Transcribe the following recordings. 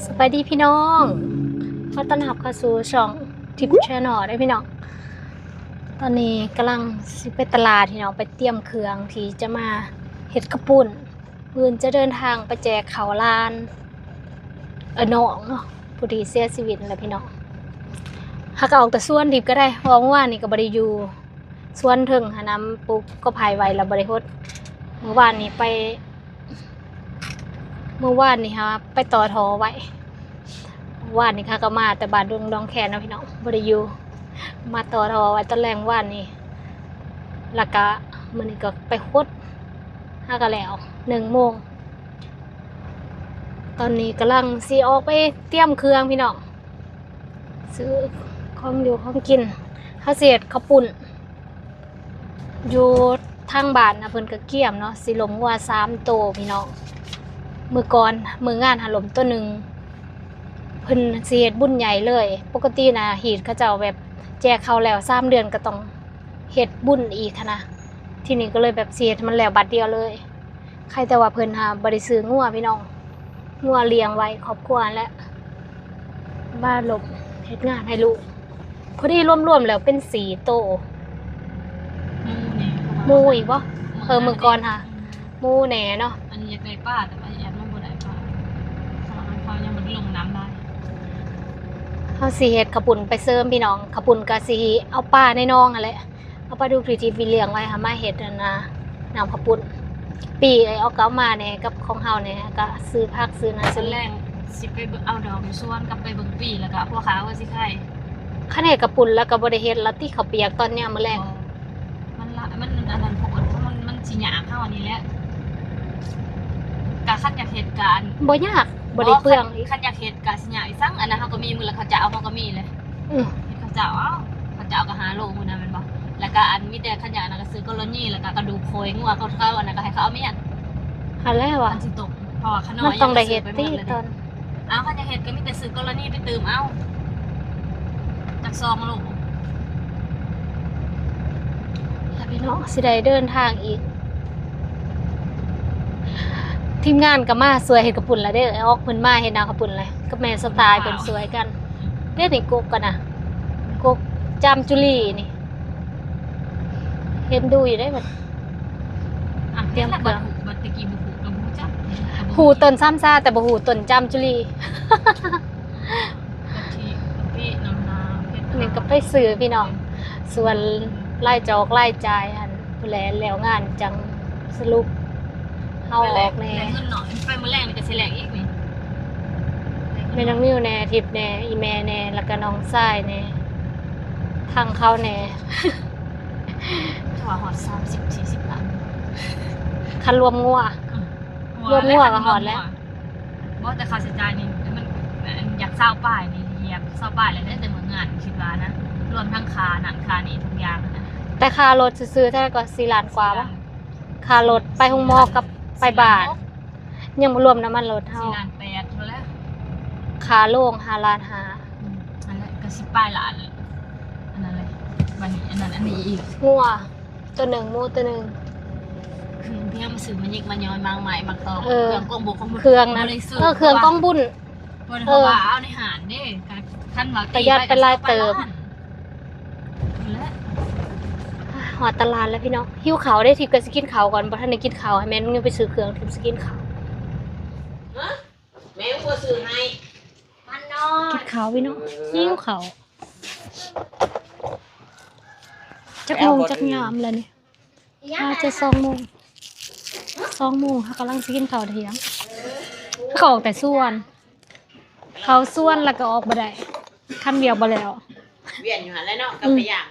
สบายดีพี่น้องขอต้อนรับเข้าสู่ช่องทิปแชนแนลได้พี่น้องตอนนี้กำลังสิไปตลาดพี่น้องไปเตรียมเครื่องที่จะมาเฮ็ดกระปุ่นปืนจะเดินทางไปแจกข้าวลานน้องเนาะผู้ที่เสียชีวิตนั่นแหละพี่น้องหากออกแต่ส่วนดิบก็ได้เพราะเมื่อวานนี้ก็บ่ได้อยู่ส่วนถึงหาน้ำปุ๊บก็ภายไว้แล้วบ่ได้ฮดเมื่อวานนี้ค่ะไปต่อทอไว้ว่านนี่ค่ะก็มาแต่บ้านดองแคนนะพี่น้องบ่ได้อยู่มาต่อทอไว้ตอนแรกว่านนี่แล้วก็มื้อนี้ก็ไปขุดหาก็แล้ว1 โมงตอนนี้กำลังสิออกไปเตรียมเครื่องพี่น้องซื้อของอยู่ของกินข้าวเสียดข้าวปุ่นอยู่ทางบ้านนะเพิ่นก็เกี่ยมเนาะสิลมวัว3 โตพี่น้องมื้อก่อนมื้องานหาลมตัวหนึ่งเพิ่นสิเฮ็ดบุญใหญ่เลยปกตินะฮีดเขาเจ้าแบบแจกข้าวแล้ว3 เดือนก็ต้องเฮ็ดบุญอีกนะที่นี่ก็เลยแบบสิเฮ็ดมันแล้วบัดเดียวเลยใครแต่ว่าเพิ่นหาบ่ได้ซื้องัวพี่น้องงัวเลี้ยงไว้ครอบครัวและบ้านหลบเฮ็ดงานให้ลูกพอดีรวมๆแล้วเป็น4 โตหมู่อีกบ่มื้อก่อนค่ะหมู่แหน่เนาะอันนี้อยากได้ป้าแต่ว่าแอบมันบ่ได้ป้าเขายังบ่ได้ลงน้ำได้เฮาสิเฮ็ดข้าวปุ้นไปเสริมพี่น้องข้าวปุ้นก็สิเอาปลาในน้องนั่นแหละเอาปลาดุกที่เลี้ยงไว้ค่ะมาเฮ็ดนั่นนะน้ำข้าวปุ้นปีเอาเก้ามาเนี่ยกับของเฮาเนี่ยก็ซื้อผักซื้อนั้นซื้อแรงสิไปเอาดอกส่วนกับไปเบิ่งปีแล้วก็พวกเขาว่าสิไข่คันเฮ็ดข้าวปุ้นแล้วก็บ่ได้เฮ็ดแล้วที่ข้าวเปียกตอนเนี้ยมื้อแลงมันอันนั้นพวกมันสิยากเฮาอันนี้แหละกะคันอยากเฮ็ดการบ่ยากบ่ได้เปลืองคันอยากเฮ็ดกะสิยากอีสั่งอันนั้นเฮาก็มีมื้อละเขาจะเอาเฮาก็มีเลยเขาจะเอาก็หาโลมื้อนั้นแม่นบ่แล้วก็อันมีแต่ขยะน่ะก็ซื้อกรณีแล้วก็กระดูกโคยงัวเขาอันนั้นก็ให้เขาเอาเมียนหันแล้วอ่ะมันสิตกเพราะว่าขน้อยมันต้องได้เฮ็ดติตอนคันอยากเฮ็ดก็มีแต่ซื้อกรณีไปเติมเอาจากซองโลพี่น้องสิได้เดินทางอีกทีมงานก็มาสวยเฮ็ดข้าวปุ้นแล้วเด้อออกเพิ่นมาเฮ็ดน้ำข้าวปุ้นเลยกับแม่สไตล์เพิ่นสวยกันเด้อนี่กกกันน่ะกกจามจุลีนี่เห็นดูอยู่ได้บัดเตรียมเครื่องบัดตะกี้บ่ฮู้กับบ่จักฮู้ต้นซ้ำซ่าแต่บ่ฮู้ต้นจามจุลีที่น้ำนาเฮ็ดนี่ก็ไปซื้อพี่น้องส่วนรายจอกรายจ่ายหั่นผู้แลแล้วงานจังสรุปเฮาออกแน่เงินหน่อยไปมื้อแรกนี่ก็สิแลกอีกนี่แม่น้องนิวแน่ทิพย์แน่อีแม่แน่แล้วก็น้องชายแน่ทางเขาแน่ถ้าว่าฮอด30-40 ล้านคันรวมงัวก็ฮอดแล้วบ่แต่ค่าใช้จ่ายนี่มันอยาก20ป้ายนี่อยาก20ป้ายแล้วแต่มื้องานคิดว่านะรวมทั้งค่านั่นค่านี่ทุกอย่างนะแต่ค่ารถซื้อๆเท่าก็4 ล้านกว่าบ่ค่ารถไปโรงหมอกับไปบ้านยังบ่รวมน้ำมันรถเฮา4 ล้าน8เท่าแล้วค่าโรง5 ล้าน5อันนั้นก็10ป้ายล้านอันนั้นเลยบัดนี้อันนั้นอันนี้อีกงัวตัวหนึ่งหมูตัวหนึ่งคือเพียงมาซื้อมันยิกมันย้อยมากมายมักตอเครื่องกองบุกของเครื่องนั้นเครื่องกองบุญเพราะว่าเอาในหารเด้ขั้นว่าประหยัดเป็นรายเติมหอดตลาดแล้วพี่น้องหิวเขาได้ทิพย์ก็สิกินเขาก่อนบ่ทันได้กินเขาให้แม่นึงไปซื้อเครื่องทิพย์สิกินเขาแม่บ่ซื้อให้มันน้อยกินเขาพี่น้องหิวเขาจักโมงจักยามแล้วนี่จะ2 โมงค่ะกำลังสิกินข้าวเที่ยงเขาออกแต่ส่วนเขาส่วนแล้วก็ออกบ่ได้คันเดียวบ่แล้วเวียนอยู่หั่นแล้วเนาะกับไปย่าง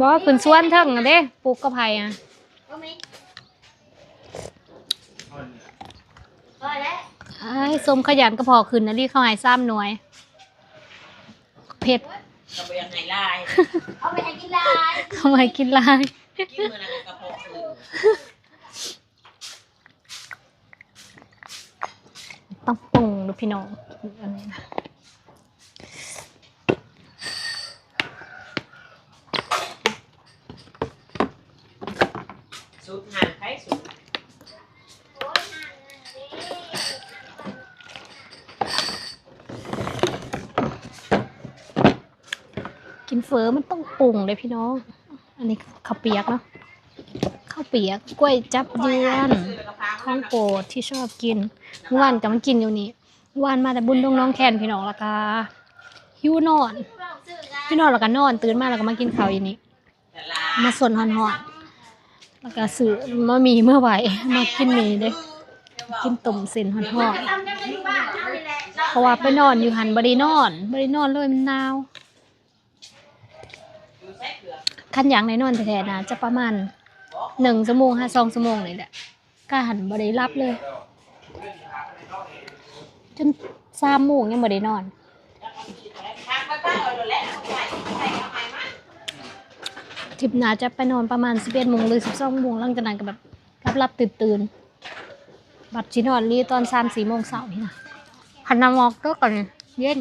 บ่ขึ้นส่วนเถิงเด้ปลูกกะไผ่อ่ะไอ้ส้มขยันก็พอขึ้นนะดิเขาให้3 หน่วยเผ็ดก็บ่อยากให้ลายเอาไปให้กินลายเอาไปกินลายกินมื้อนั้นก็พอต้องปรุงดูพี่น้องอันนี้นะสุดหั่นไผสุด กินเฟอมันต้องปรุงเลยพี่น้อง อันนี้ข้าวเปียกเนาะข้าวเปียกกล้วยจับเยือนของโปรดที่ชอบกินเมื่อวานก็มากินอยู่นี่เมื่อวานมาแต่บุญดงน้องแคนพี่น้องแล้วก็หิวนอนแล้วก็นอนตื่นมาแล้วก็มากินข้าวอยู่นี่มาสนหอนๆแล้วก็ซื้อมามีเมื่อไหวมากินมีเด้กินต้มเส้นหอนๆเพราะว่าไปนอนอยู่หันบ่ได้นอนเลยมันหนาวคันอย่างในนอนแท้ๆนะจะประมาณ1 ชั่วโมง2 ชั่วโมงนี่แหละก็หันบ่ได้รับเลยจน3 โมงยังบ่ได้นอนทริปหน้าจะไปนอนประมาณ11 โมงหรือ12 โมงหลังจากนั้นก็แบบรับตื่นบัดสินอนรีตอน3-4 โมงเช้านี่นะคันน้ำมอกก็ก่อนเย็น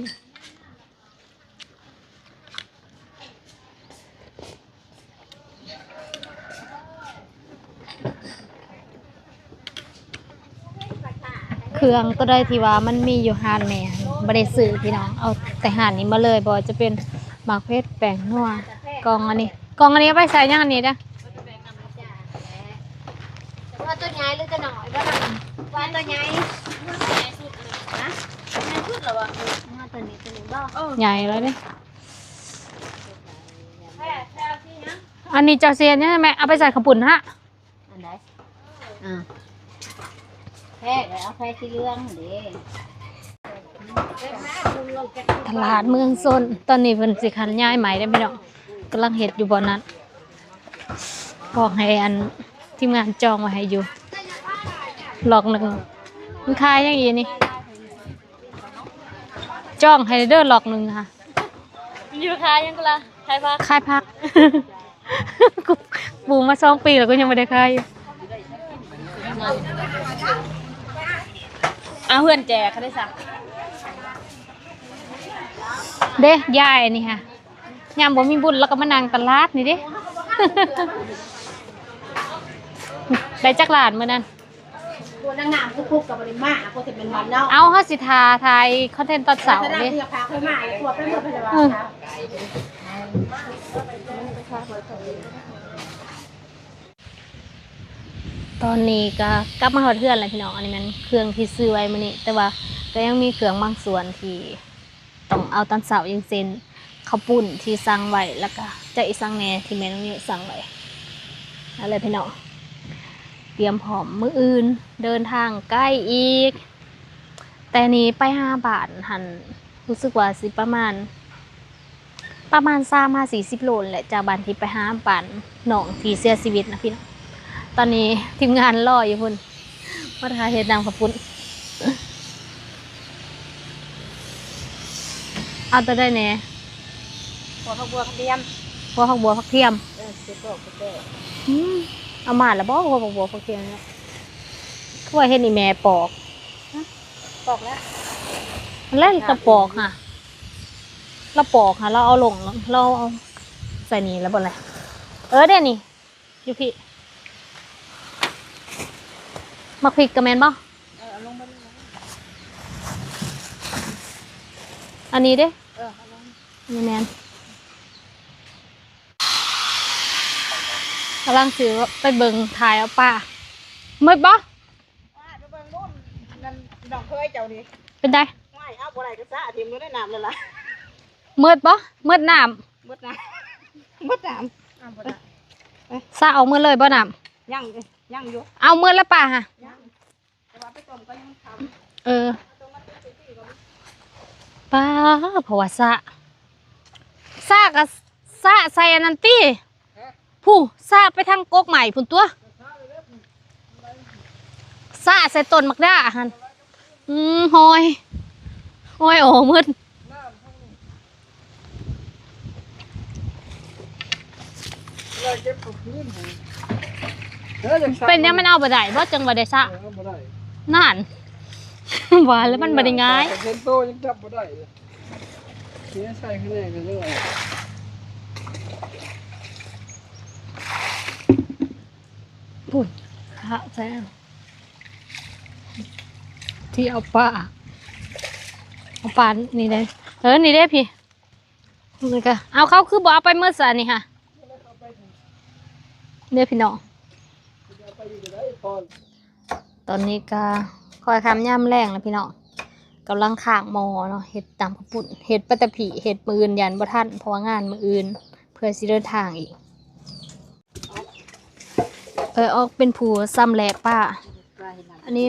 เครื่องตัวใดที่ว่ามันมีอยู่ห้านแม่บ่ได้ซื้อพี่น้องเอาแต่ห้านนี้มาเลยบ่จะเป็นหมากเพชรแป้งนัวกองอันนี้เอาไปใส่ยังอันนี้เด้อว่าตัวใหญ่หรือตัวน้อยบ่ล่ะว่าตัวใหญ่นะชุดเหรอวะตัวนี้บ่ใหญ่แล้วเด้อันนี้เจ้าเซียนใช่ไหมเอาไปใส่ข้าวปุ้นฮะอันไหนแพกเอาแพกที่เรื่องเด้ตลาดเมืองซนตอนนี้เพิ่นสิคันย้ายใหม่ได้พี่น้องกำลังเฮ็ดอยู่บ่นั้นบอกให้อันทีมงานจองไว้ให้อยู่หลอกหนึ่งมันขายยังอีนี่จองให้เด้อหลอกหนึ่งค่ะอยู่ขายยังก็ล่ะขายพักกูปลูกมา2 ปีแล้วก็ยังไม่ได้ขายอยู่เพื่อนแจกเขาได้สั่งเด้ยายนี่ค่ะยามบ่มีบุญแล้วก็มานั่งตลาดนี่เด้ ได้จักหลานมื้อนั้นตัวนางงามคุกกับบริมาโคตรเป็นวันเนาะเอาเฮาสิทาทายคอนเทนต์ตอนเสาร์เด้พาค่อยมาตัวไปหมดเลยว่าตอนนี้ก็กลับมาฮอดเฮือนแล้วพี่น้องอันนี้มันเครื่องที่ซื้อไว้มื้อนี้แต่ว่าก็ยังมีเครื่องบางส่วนที่ต้องเอาตอนเสาร์อย่างเช่นข้าวปุ้นที่สั่งไว้แล้วก็จะอีสั่งแหน่ที่แม่น้องนิวสั่งไว้อะไรพี่น้องเตรียมพร้อมมื้ออื่นเดินทางใกล้อีกแต่นี้ไป5 บาทหันรู้สึกว่าสิประมาณ30-40 โลแหละจากบ้านที่ไป5 บาทหนองที่เสียชีวิตนะพี่น้องตอนนี้ทีมงานรออยู่พุ่นมาทาเฮ็ดน้ำข้าวปุ้นเอาตัวได้แหน่พอผักบัวเทียมผักเทียมสิบกเต้เอามาแล้วบ่ผักบัวผักเทียมเนี่ยคือว่าเฮ็ดนี่แม่ปอกแล้วแล้วจะปอกค่ะเราปอกค่ะเราเอาลงเราเอาใส่นี่แล้วบ่อะไรเดี๋ยวนี่อยู่พี่มักพริกกระแมนบ่ลงมาอันนี้เด้นี่แมนกำลังซื้อไปเบิ่งถ่ายเอาป้าเมื่อบ่ดอกเคยเจ้าดิเป็นไงไม่เอาบ่ได้ก็ซะทีมก็ได้น้ำเลยล่ะเมื่อบ่เมื่อน้ำมืดน้ำซาเอาเมื่อเลยบ่น้ำยังอยู่เอาเมื่อแล้วป้าฮะป้าเพราะว่าซากับซาใส่อันนั้นตี้ผู้ซาไปทางกกใหม่พุ่นตัวซาใส่ต้นมักด้าหันหอยโอ้มืดเป็นยังมันเอาบ่ได้เพราะจังบ่ได้ซะนั่นหวานแล้วมันบ่ได้ง่ายเซนโตยังจับบ่ได้นี่ใส่ข้างในกันด้วยปุ่นค่ะแซ่ที่เอาปลานี่ได้นี่ได้พี่ นี่ก็เอาเข้าคือบ่เอาไปเมื่อสานี่ค่ะเด้อพี่น้องตอนนี้ก็คอยคำย่ำแรงแล้วพี่น้องกำลังข้างหมอเนาะเห็ดตามกระปุ่นเห็ดปัตตะผีเห็ดมืออื่นยันบ่ทันเพราะว่างานมืออื่นเพื่อสิเดินทางอีกออกเป็นผู้ซ้ำแหลกป้าอันนี้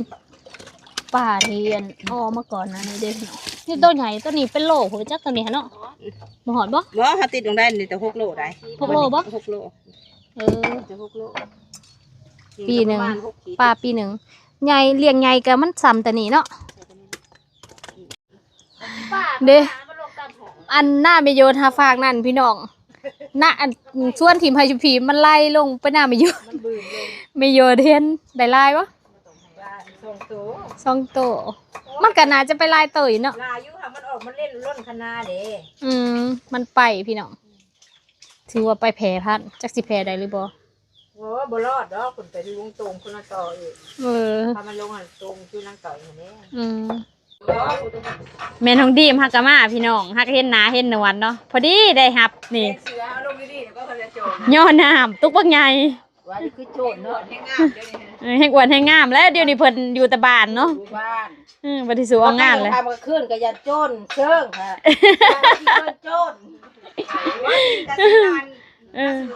ป้าเรียนมาก่อนนะนี่เด้อพี่น้องนี่ต้นใหญ่ต้นนี้เป็นโลหัวจักตัวนี้เนาะบ่หอดบ่ บ่เขาติดลงได้นี่แต่6 โลได้ 6 โลบ่ 6 โล จะ6 โล ปีหนึ่งป้าปีหนึ่งใหญ่เลี้ยงใหญ่ก็มันซ้ำแต่นี่เนาะเด้อันหน้าไม่โยนหาฝากนั่นพี่น้องหน้าอันส่วนทีมไฮจูพีมันไล่ลงไปหน้าไม่โยนไม่โยนเห็นได้ไล่ปะ2 โตมันก็น่าจะไปไล่เตยเนาะ ลาอยู่ค่ะมันออกมันเล่นล้นคณะเด้ มันไปพี่น้องถือว่าไปแผ่พันจักสิแผ่ได้หรือบ่ โอ้บ่รอดดอกคุณไปดูวงตรงคุณต่ออีกถ้ามันลงหันตรงคือนางต่อยอย่างนี้แม่น้องดีมฮักกะมาพี่น้องฮักเห็นหนาเห็นหนวดเนาะพอดีได้ฮับนี่ เสือลงดีๆก็คนละโจร ย่อน้ำตุกบักใหญ่ ว่านี่คือโจรเนาะแห้งงามเดี๋ยวนี้ ให้อ้วนให้งามแล้วเดี๋ยวนี้เพิ่นอยู่แต่บ้านเนาะ บ้าน บัดที่สูงงานเลย ทำก็ขึ้นก็อย่าโจรเชิงค่ะโจร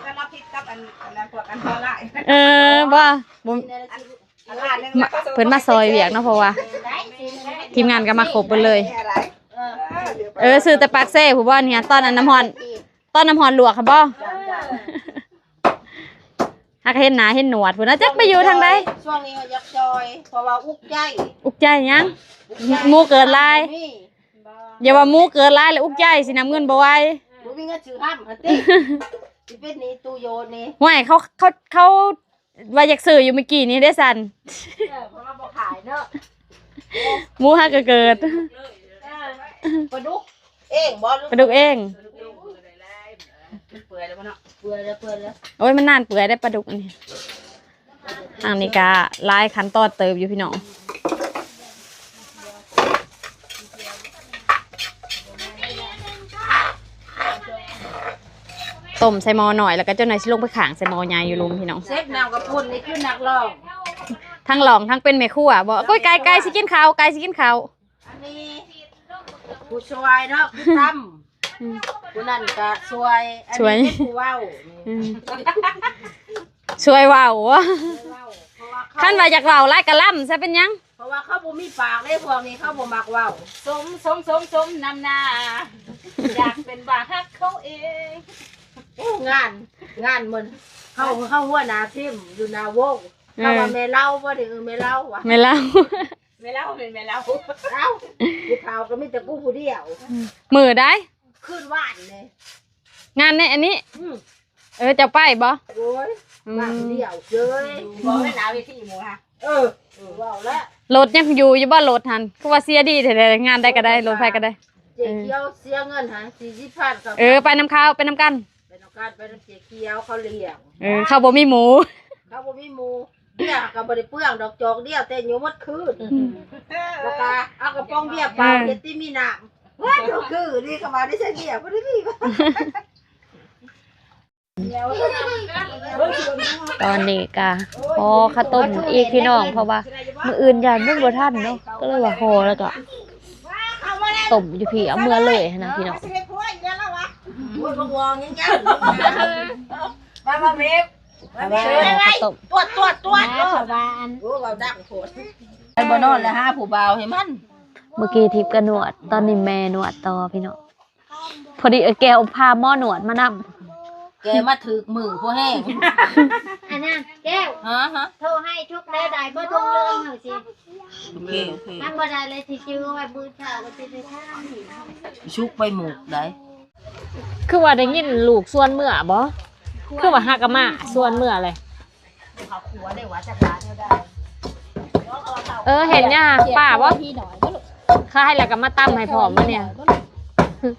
ก็รับผิดกับอันพวกอันตราย บ่เพิ่นมาซอยเวียกเนาะเพราะว่าทีมงานก็มาครบเบิดเลยซื้อแต่ปากเซ่ผู้บ่เนี่ยตอนนั้นน้ำฮอนลวกค่ะบ่ฮักเห็นหน้าเห็นหนวดพุ่นน่ะจักไปอยู่ทางใด ช่วงนี้อยากจอยเพราะว่าอุกใจ อุกใจยังหมูเกิดลายอย่าว่าหมูเกิดลายแล้วอุกใจสินำเงินบ่ไหว บ่มีเงินซื้อห้ำหั่นติสิเป็นนี่ตู้โยนนี่ ห่วยเขาว่าอยากซื้ออยู่เมื่อกี้นี้ได้สั่น เพราะว่าบ่ขายเนาะ หมูฮักก็เกิด ปลาดุกเองบ่ ปลาดุกเอง เปื่อยแล้วบ่เนาะเปื่อยแล้ว โอ้ยมันนานเปื่อยได้ปลาดุกอันนี้ทางนี้ก็หลายขั้นตอนเติบอยู่พี่น้องต้มใส่หม้อหน่อยแล้วก็เจ้าหน่อยสิลงไปข้างใส่หม้อใหญ่อยู่ลุมพี่น้อง เซฟน้ำกับปุ่นนี่คือนักร้อง ทั้งหลองทั้งเป็นแม่ครัวบอกก้อยไก่สิกินข้าวไก่สิกินข้าว อันนี้ผู้ช่วยเนาะผู้ทำผู้นั่นก็ช่วยอันนี้เป็นผู้เว้า ช่วยว่าว เพราะว่า ขั้นว่าอยากว่าวไล่กะล่ำซะเป็นยัง เพราะว่าเขาบ่มีปากเลยพวกนี้เขาบ่มักเว้า สมนำหน้าอยากเป็นบาฮักเขาเอง งานมันเข้าหัวหน้าทีมอยู่หน้าวงเขาว่าแม่เล่าบ่ได้แม่เล่าว่ะ ไม่เล่า เป็นแม่เล่าเอ้าผู้ข่าวก็มีแต่กูผู้เดียว มือได้ ขึ้นว่านเลย งานในอันนี้จะไปบ่ โอ้ยว่านเดียวเจ้ยบ่ให้หนาวิธีหมูฮะว้าวแล้ว รถยังอยู่บ่รถทันก็ว่าเสียดีแต่งานได้ก็ได้รถไฟก็ได้ เจ๊เขียวเสียเงินฮะ40,000กับ ไปน้ำข้าวไปน้ำกัน ไปนการไปเจ๊เขียวเขาเลี้ยง ข้าวบ่มีหมู เขาบ่มีหมูเนี่ยก็บ่ได้เปลืองดอกจอกเดียวแต่อยู่หมดคืนแล้วก็เอากระป๋องเบียร์เปล่าเฮ็ดที่มีน้ำว้าดอกคือนี่ก็มาได้ใช้เบียร์บ่ได้มี ตอนนี้ก็พอข้าวต้มอีกพี่น้องเพราะว่ามื้ออื่นยานมันบ่ทันเนาะก็เลยว่าห่อแล้วก็ต้มอยู่พี่เอาเมื่อเลยนะพี่น้อง โอ้ยบ่วองยังจังมาเมฟข้าวต้ม ตัวชาวบ้านโอ้เราดักโผดไอ้บ่นอนแล้วหาผู้บ่าวให้มัน เมื่อกี้ทิพย์ก็นวดตอนนี้แม่นวดต่อพี่น้องพอดีแกเอาพาหม้อหนวดมานำ แกมาถึกมือผู้แห้ง อันนั้นแก้ว ฮะ โทรให้ทุกแล้วได้บ่ทงเรื่องเฮาสิ โอเค มันบ่ได้เลยสิจื้อไว้มื้อเช้าก็สิไปทาน ชุกไปหมูกได้ คือว่าได้ยินลูกส่วนเมื่อบ่คือว่าฮักกะมาส่วนเมื่อเลย เขาขัวได้ว่าจักร้านได้ เห็นเนี่ยป้าบ่ค่ายแล้วก็มาตำให้พร้อมมาเนี่ย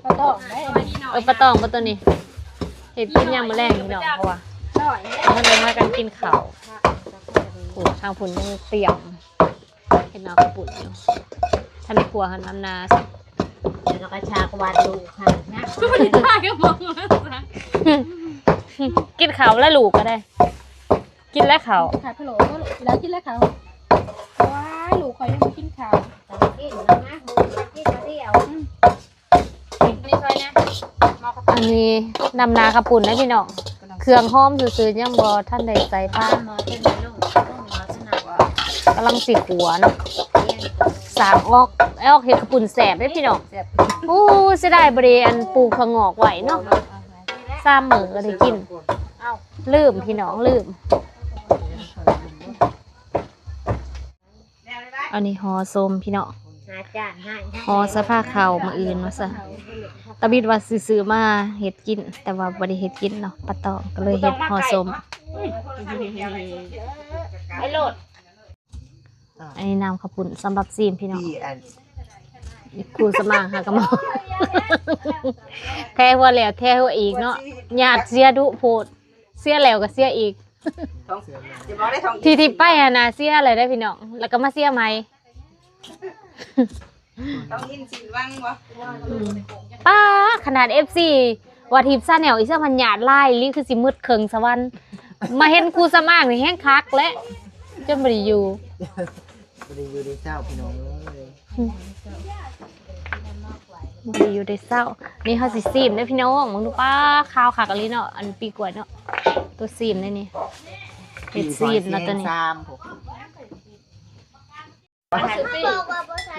ปลาตองได้ ปลาตองปลาตัวนี้เห็ดกินยามมื้อแรงพี่น้องเพราะว่ามันเลยมากันกินข้าวผู้ทางผุนยังเตรียมเห็ดน้ำกระปุกอยู่ท่านในครัวหันน้ำนาสัก แล้วก็ชากวาดลูกค่ะนะ ไม่ได้ก็มอง กินข้าวแล้วลูกก็ได้ กินแล้วข้าว ขายพะโล้ก็เวลากินแล้วเขาว้ายลูกคอยยังมากินข้าว กินแล้วนะมึงกินมาเดียว นี่ใช่นะมอกระ อันนี้นำนากระปุ่นนะพี่น้องเครื่องหอมซื่อๆยังบ่ท่านใดใส่ผ้า หมอเป็นลูกต้องหมอสนับว่าก ำลังสิขัวเนาะสางออกเห็ดกระปุ่นแสบเด้พี่น้องโอ้เสียดายบ่ได้อันปลูกผักงอกไว้เนาะ3 มื้อก็ได้กินลืมพี่น้องลืมอันนี้ห่อส้มพี่น้อง หาจานให้ ห่อสะผ้าขาวมาอื่นมาซะตะบิดว่าซื้อๆมาเฮ็ดกิน แต่ว่าบ่ได้เฮ็ดกินเนาะปะตองก็เลยเฮ็ดห่อส้ม ไอ้โหลด อันนี้น้ำข้าวปุ้นสำหรับซีมพี่น้องกูสมางหากระหมอแท้หัวแล้วแท้หัวอีกเนาะญาติเสียดุโพดเสียแล้วก็เสียอีกที่ไปอะนะเสียอะไรได้พี่น้องแล้วก็มาเสียไหม ต้องกินสิวังวะ ป้าขนาด FC ว่าทีมซ่าแนวอีซ่าพันญาติไล่ลิคือสิมืดเคิงสวรรค์มาเห็นกูสมางนี่แห้งคักและจนบ่ได้อยู่ บ่ได้อยู่ในเจ้าพี่น้องเลย บ่ได้อยู่ได้เศร้านี่เฮาสิซีมได้อพี่น้องมึงดูป้าข้าวคักอะลีเนาะอันปีกล้วยเนาะตัวซีมได้นี่เฮ็ดซีมแล้วตัวนี้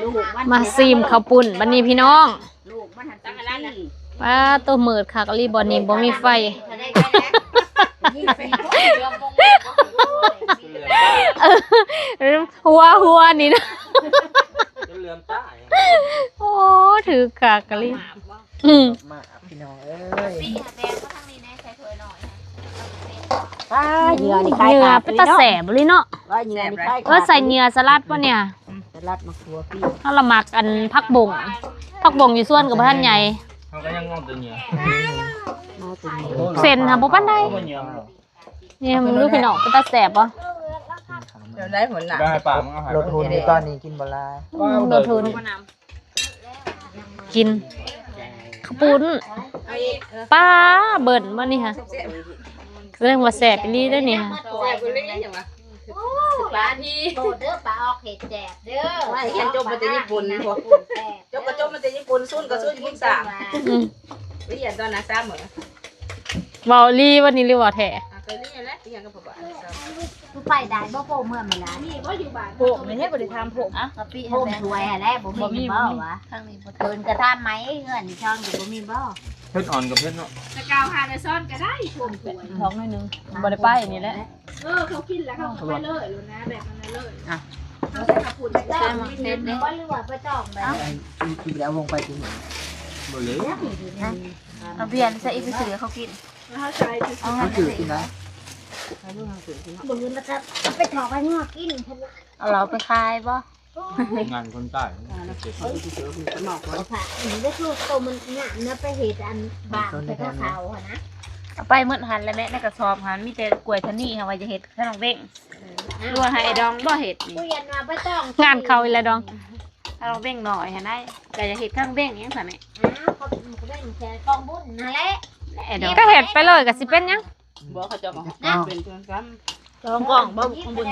ลูกมัน มาซีมข้าวปุ้นบัดนี้พี่น้อง ลูกมันหัน ตั้ ตั้ ง ง อัน ร้า นั้น น น่ะ น่ะ ป้าตัวมืดคักอะลีบ่นี่บ่มีไฟ ได้แค่นั้นยิ่งไป เรือมง หัวนี่นะ จะเลื่อมตา โอ้ถือคักอะลีอืม มาพี่น้องเอ้ย ปีหาแดงก็ทางนี้นะใส่ถ้วยหน่อย ป้าเหงื่อนี่ เหงื่อเป็นตาแสบเลยเนาะ ว่าเหงื่อนี่คล้าย ใส่เหงื่อสลัดป่ะเนี่ย สลัดมะขัวพี่ ถ้าละหมักอันผักบงอยู่ส่วนกับท่านใหญ่ เขาก็ยังงงตัวเนี้ย มาตัวนี้ เส้นค่ะบ่ปานใด ไม่เนี้ย นี่มึงรู้พี่น้องเป็นตาแสบป่ะ เดี๋ยวได้ผลหลัง ได้ปากมันเอาหาย รถทุนในตอนนี้กินบ่หลาย โดนทุนกินข้าวปุ้นป้าเบิ่นบ่นี่ค่ะเรื่องว่าแสบอีหลีเด้อนี่ค่ะ แซ่บไปเลยอย่างวะปลาที่ โตเด้อปลาออกเห็ดแจกเด้อ ว่าเห็นจบมาแต่ญี่ปุ่นพวกจบก็จบมาแต่ญี่ปุ่นซุนก็ซุนญี่ปุ่นสาม อืม วิญญาณตอนนั้นสามเหมือน เว้าลีวันนี้หรือว่าแท้ เคยเรียนแล้วยังกับพ่อบ้าน กูไปได้บ่โปเมื่อเวลานี่ โปะไม่ให้บริทามผมอ่ะ กะปิโฮมถวยอะไรบ่มีบ่วะ ทางนี้บ่ เกินกระทำไหมเงินช่องอยู่บ่มีบ่ เพชรอ่อนกับเพชรเนาะ จะกาวหาในซ่อนก็ได้ผมท้องหน่อยนึงบ่ได้ป้ายนี่แหละเขากินแล้วเขาก็ไปเลยแล้วนะแบบนั้นเลยเขาจะขับปุ่นได้ ได้มาเซ็ตเลยบ่หรือว่าบ่ต้องแบบ กินแล้ววงไปกินหนึ่ง บ่เหลือ เอาเบียนใส่อีกเสือเขากิน เขาใช้ ก็คือกินนะ บ่อื่นแล้วก็ไปถอกไปงอกิน เอาเราไปคายบ่ งานคนใต้ ค่ะอันนี้ก็คือโตมันหยาเนื้อไปเฮ็ดอันบางไปก็เขาอะนะ เอาไปมื้อหันแล้วแม่ในกระสอบหันมีแต่กล้วยทันนี่ค่ะว่าจะเฮ็ดขนมเบ้งรวให้ไอ้ดองบ่เฮ็ดนี่ กูยันว่าบ่ต้อง งานเขาอีแล้วดอง ขนมเบ้งหน่อยหันได้ก็จะเฮ็ดขนมเบ้งหยังซั่นนี่ เขาได้แค่กองบุญนั่นแหละ ไอ้ดอง ก็เฮ็ดไปเลยก็สิเป็นหยัง บอกเขาจะบอกเป็นเพื่อนกัน ทองกล่องบ่ทองบุญ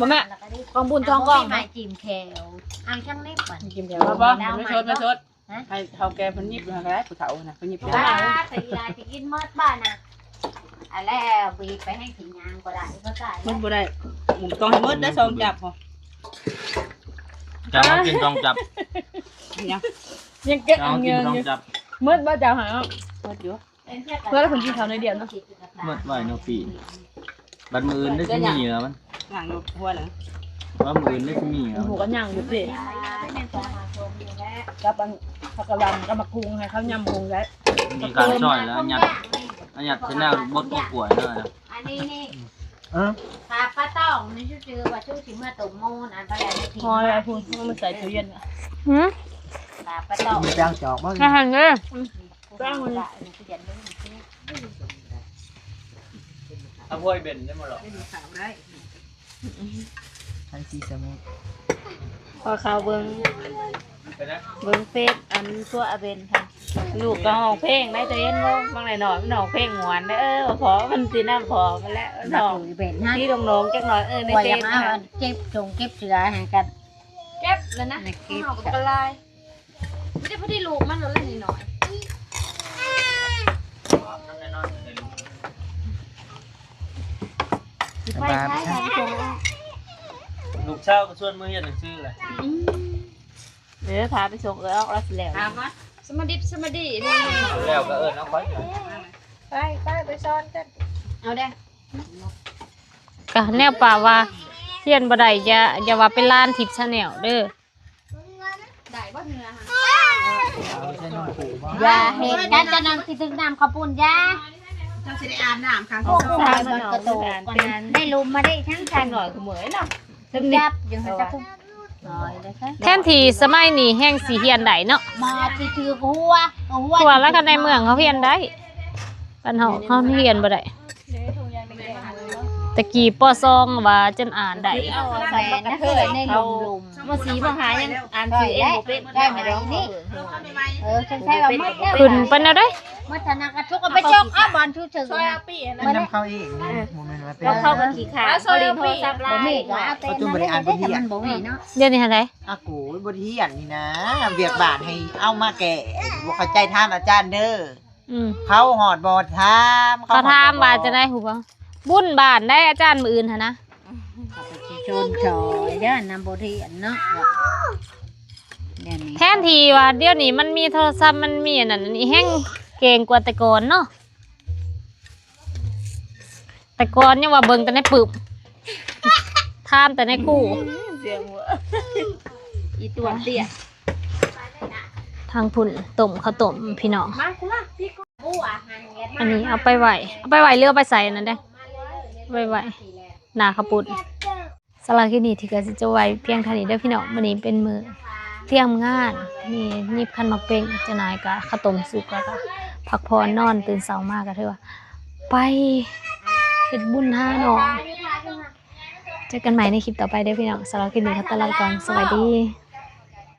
บ่แม่กองบุญทองกล่อง มาจิ้มแขวอ่างช่างเล็กก่อน กินเดียว พ่อบ่ไม่ชดไม่ชดให้เขาแกพันยิบมาแล้วผู้เฒ่านะพันยิบ บ้าแต่ยาจะกินมดบ้านน่ะอะแล้วบีไปให้กินยางก็ได้ก็ได้ มันบ่ได้ผมต้องให้มดได้ซองจับพอ จะมากินกองจับ ยัง ยังเก็บ จะ อั มาน กิ เงิ Dạ. น น กอง อยู่ จับ มืดบ่เจ้าหา มดอยู่ เพื่อคนกินข้าวในเดียวเนาะ เมื่อไหร่เนาะปีบัดมืออื่นได้ที่มีเหรอมัน หลังหัวหลัง ว่ามืออื่นได้ที่มีเหรอ หูก็ย่างอยู่สิกับอันผักกะหล่ำกับมะกรูดให้เขายำพุงได้ มีการช่อยแล้วอันยัดชนะบดป่วยเลยนะ อันนี้นี่ เออ ถ้าป้าต้องนี่ชื่อว่าชื่อสิเมื่อตุ่มมูนอันไปแล้วที พอแล้วพูดมันใส่ตู้เย็นอ่ะ หืม ถ้าป้าต้อง มีจ้างจอกบ้าง อาหารเด้อ จ้างมัน ถ้าพ่อยเบนได้มาหรอ ขาวได้ ทันซีสมุทร พอเขาเบิ่ง ไปนะ เบิ่งเฟซอันตัวอาเบนค่ะ ลูกก็ห้องเพลงได้ตัวเองบ่บางไหนหน่อยมันห้องเพลงหวานได้พอมันสิน้ำพอมันแล้วน้องที่น้องๆจักหน่อยในเต้นนะ เก็บจงเก็บเสือหากัน เก็บแล้วนะเอากับกระลายไม่ได้พอดีลูกมันเล่นหน่อย บาป ลูกเช้าก็ชวนมือเฮ็ดหนังสือเลย เดี๋ยวพาไปส่งออกแล้วสิแล้ว สมาดิบสมาดีนี่ แล้วก็เอิ้นเอาไป ไปซ้อนกัน เอาได้ ก็แนวป่าว่าเฮียนบ่ได้อย่าว่าเป็นล้านทิพย์ชาแนลเด้อ ได้บ่เนื้อฮะ ไม่ใช่น้องปู่บ่ อย่าเห็นกันจะนำสิถึงน้ำข้าวปุ้นยา เจ้าสิได้อาบน้ำค่ะ พวกผู้ชายมันกระโดดก่อนนั้นได้ลุมมาได้ทั้งชาย หน่อยก็เหมือนเนาะ ถึงยับอยู่หันจักน้อยเลยค่ะ แทนที่สมัยนี้แห้งสิเฮียนได้เนาะ มาสิถือหัว ทั่วแล้วก็ในเมืองเขาเฮียนได้บ้านเฮาเฮียนบ่ได้ตะกี้ป .2 ว่าจนอ่านได้ เอา แฟ ใส่ น กระ นะ เท เค ย ยใน เขา ลุม บ่สีบ่หายังอ่านชื่อเองบ่เป็น ได้ไหมน้องนี่ฉันใช่ว่ามัดแล้ว ขึ้นปานแนวได้ มัธนากระทุกเอาไปจกบอลชูถึง ไม่นำเข้าเองโมเมนต์ว่าเป็น แล้วเข้ากับขี้ขาเขาลินโทรศัพท์ บ่มีก็เอาแต่มันบ่มีเนาะ เดี๋ยวนี้หั่นได อากูบทเรียนนี่นะเวียกบาทให้เอามาแก่บ่เข้าใจท่านอาจารย์เด้อ เขาหอดบอดถาม เขาถามว่าจะได้ฮู้บ่บุญบ้านได้อาจารย์มื้ออื่นหั่นนะ ชนชอยเด้อนำบ่เรียนเนาะเดี๋ยวนี้ แทนที่ว่าเดี๋ยวนี้มันมีโทรศัพท์มันมีอันนั้นอันนี้แฮงเก่งกว่าแต่ก่อนเนาะแต่ก่อนยังว่าเบิ่งแต่ในปึบถามแต่ในคู่ เสียงหัวอีตัวเตี้ย ทางพุ่นต้มข้าวต้มพี่น้อง มาคุณล่ะพี่ก็ อันนี้เอาไปไหวเรือไปใส่อันนั่นได้ไว้หน้าข้าวปุ้นสำหรับคลิปนี้ที่ก็สิจะไว้เพียงเท่านี้เด้อพี่น้องวันนี้เป็นมื้อเที่ยงงานนี่ยิบคันมักเป่งเจะนายก็ข้าวต้มสุกแล้วก็พักผ่อนนอนตื่นเช้ามาก็ถือว่าไปเฮ็ดบุญหาน้องเจอกันใหม่ในคลิปต่อไปเด้อพี่น้องสำหรับคลิปนี้ขอตัวลาไปก่อนสวัสดี